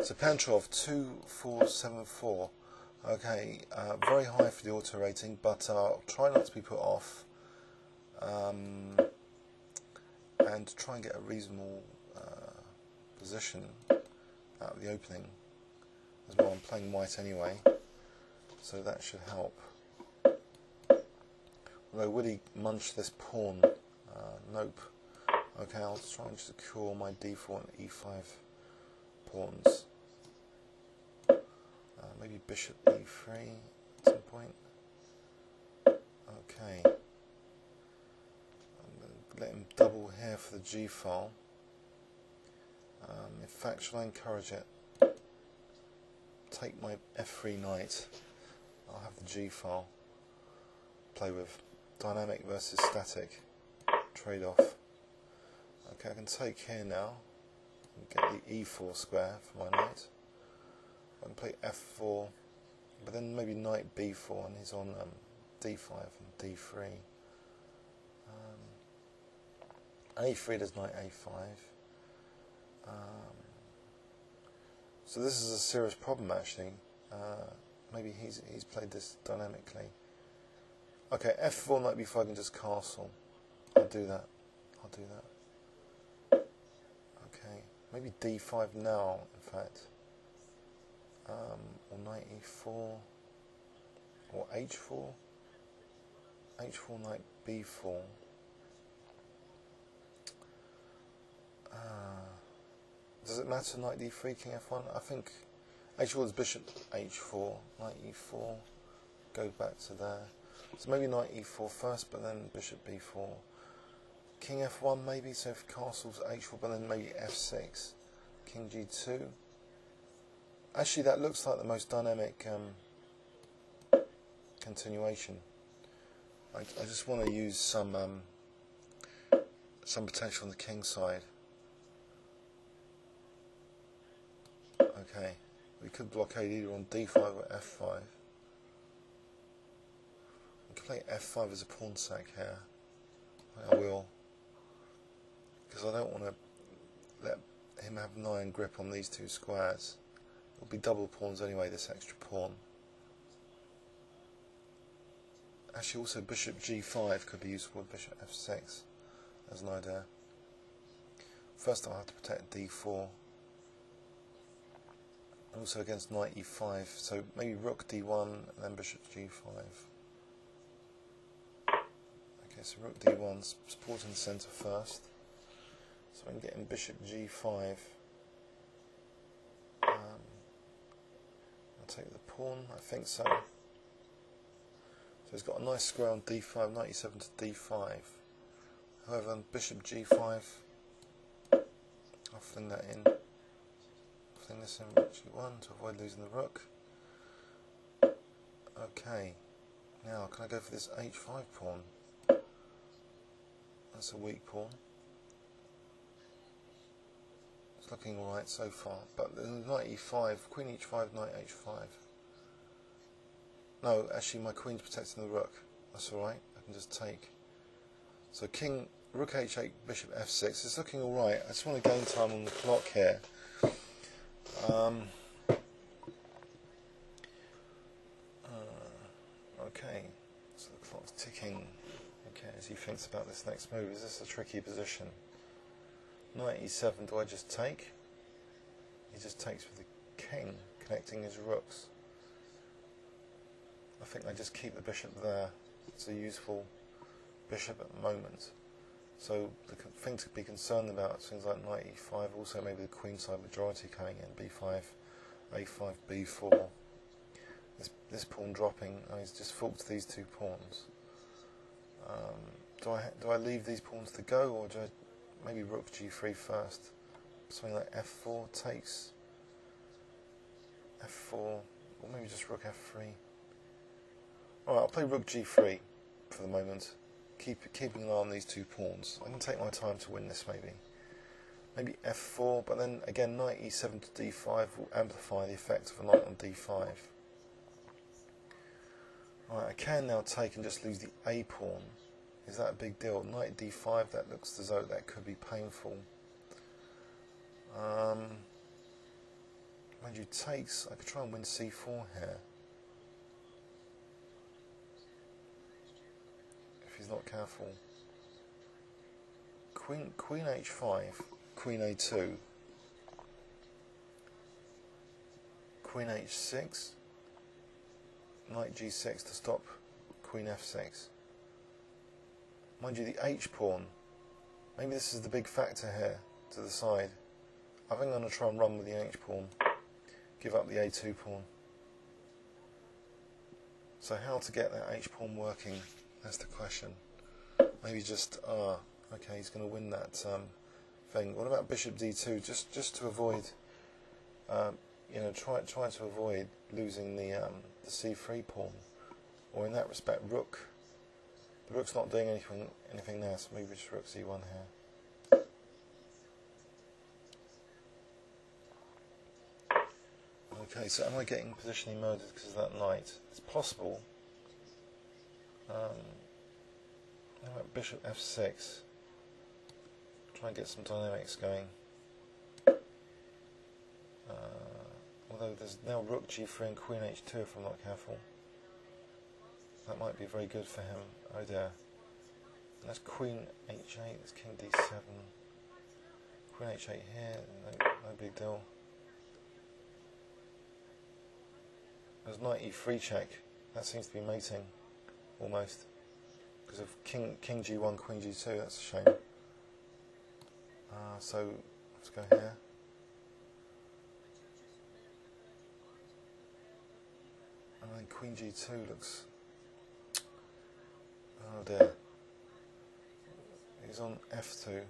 So Pantrov 2474. Okay, very high for the auto rating, but I'll try not to be put off, and try and get a reasonable position out of the opening as well. I'm playing white anyway, so that should help. Although will he munch this pawn? Nope. Okay, I'll try and secure my d4 and e5 pawns. Maybe bishop e3 at some point. Okay. I'm going to let him double here for the g file. In fact, shall I encourage it? Take my f3 knight. I'll have the g file. Play with dynamic versus static trade-off. Okay, I can take here now and get the e4 square for my knight. I can play f4, but then maybe knight b4, and he's on d5 and d3. a3 does knight a5. So this is a serious problem actually. Maybe he's played this dynamically. Okay, f4 knight b5 I can just castle. I'll do that. Okay, maybe d5 now, in fact. Or knight e4, or h4, knight b4. Does it matter knight d3, king f1? I think h4 is bishop h4, knight e4, go back to there. So maybe knight e4 first, but then bishop b4. King f1 maybe, so if castles h4, but then maybe f6, king g2. Actually, that looks like the most dynamic continuation. I just want to use some potential on the king side. Okay, we could blockade either on d5 or f5. We can play f5 as a pawn sack here. I will, because I don't want to let him have 9 grip on these two squares. It'll be double pawns anyway, this extra pawn. Actually, also bishop g5 could be useful with bishop f6 as an idea. First I'll have to protect d4. Also against knight e5, so maybe rook d1 and then bishop g5. Okay, so rook d1, supporting the centre first. So I'm getting bishop g5. I'll take the pawn, I think so. So he's got a nice square on d5, knight e7 to d5. However, on bishop g5, I'll fling that in. Fling this in rook g1 to avoid losing the rook. Okay, now can I go for this h5 pawn? That's a weak pawn. It's looking alright so far, but the knight e5, queen h5, knight h5. No, actually my queen's protecting the rook. That's alright, I can just take. So king, rook h8, bishop f6. It's looking alright. I just want to gain time on the clock here. Okay, so the clock's ticking. Okay, as he thinks about this next move, is this a tricky position? Knight e7, do I just take? He just takes with the king, connecting his rooks. I think I just keep the bishop there. It's a useful bishop at the moment. So the thing to be concerned about is things like knight e5, also maybe the queenside majority coming in, b5, a5, b4. This pawn dropping, he's just forked these two pawns. Do I leave these pawns to go, or do I maybe rook g3 first? Something like f4 takes, f4, or maybe just rook f3. Alright, I'll play rook g3 for the moment, keeping an eye on these two pawns. I can take my time to win this maybe. Maybe f4, but then again knight e7 to d5 will amplify the effect of a knight on d5. Alright, I can now take and just lose the a pawn. Is that a big deal? Knight d5, that looks as though that could be painful. Mind you, takes, I could try and win c4 here. If he's not careful. Queen h5, Queen a2, Queen h6, Knight g6 to stop Queen f6. Mind you, the h pawn, maybe this is the big factor here to the side. I think I'm going to try and run with the h pawn, give up the a2 pawn. So how to get that h pawn working, that's the question. Maybe just, okay, he's going to win that thing. What about bishop d2, just to avoid, you know, try to avoid losing the c3 pawn, or in that respect, rook. The rook's not doing anything there, so maybe just rook c1 here. Okay, so am I getting positionally murdered because of that knight? It's possible. How about bishop f6? Try and get some dynamics going. Although there's now rook g3 and queen h2 if I'm not careful. That might be very good for him. Oh dear. And that's queen h8, that's king d7. Queen h8 here, no big deal. There's knight e3 check. That seems to be mating, almost. Because of king g1, queen g2, that's a shame. So, let's go here. And then queen g2 looks... Oh dear. He's on f2.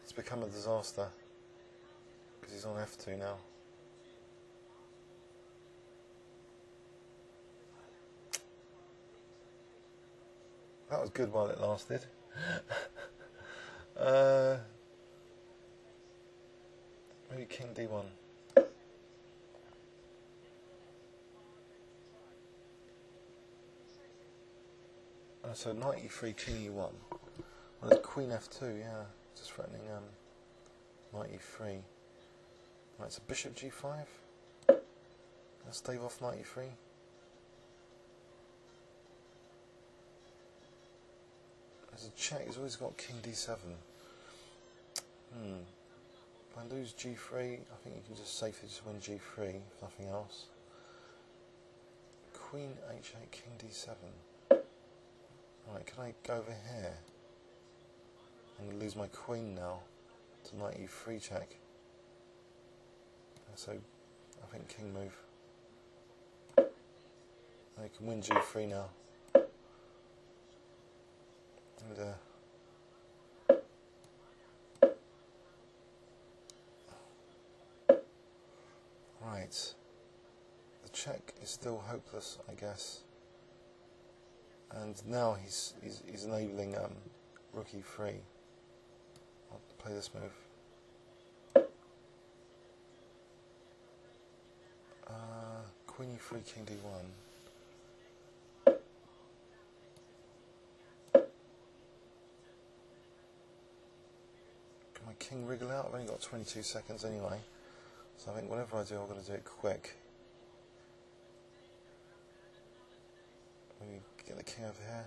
It's become a disaster. Because he's on f2 now. That was good while it lasted. Maybe king d1. So knight e3, king e1. Well, there's queen f2, yeah, just threatening knight e3. Right, so bishop g5. Let's stave off knight e3. There's a check, he's always got king d7. If I lose g3, I think you can just safely just win g3, if nothing else. Queen h8, king d7. Right, can I go over here? I'm going to lose my queen now to knight e3 check. So, I think king move. I can win g3 now. And, right. The check is still hopeless, I guess. And now he's enabling rook e3. I'll play this move. Queen e3, king d1. Can my king wriggle out? I've only got 22 seconds anyway. So I think whatever I do, I've got to do it quick. Maybe get the king over here.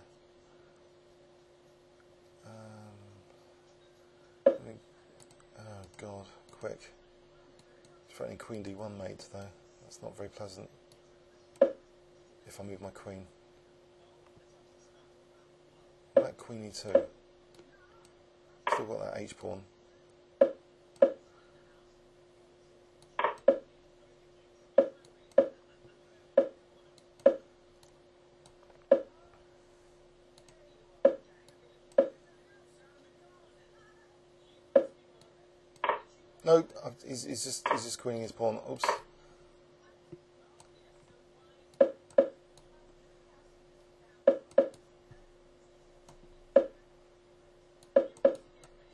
Oh god, quick. Threatening queen d1 mate though. That's not very pleasant. If I move my queen. What about queen e2? Still got that h pawn. No, he's just queening his pawn. Oops.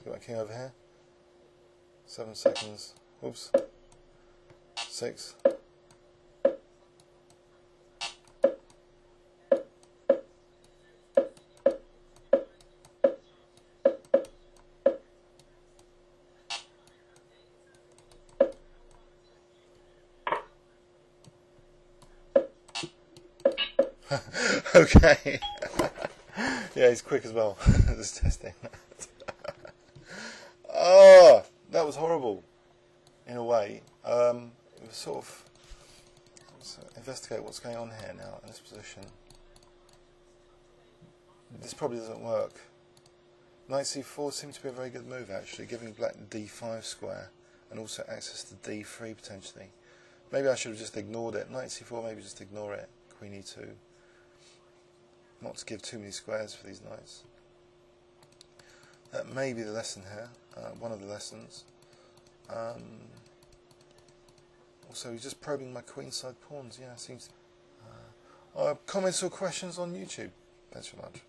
Got my king over here. 7 seconds. Oops. 6. Okay. Yeah, he's quick as well. Just testing that. Oh, that was horrible. In a way, it was sort of. Let's investigate what's going on here now in this position. This probably doesn't work. Knight c4 seemed to be a very good move actually, giving black d5 square and also access to d3 potentially. Maybe I should have just ignored it. Knight c4, maybe just ignore it. Queen e2. Not to give too many squares for these knights. That may be the lesson here, one of the lessons. Also, he's just probing my queenside pawns. Yeah, seems. Comments or questions on YouTube? Thanks very much.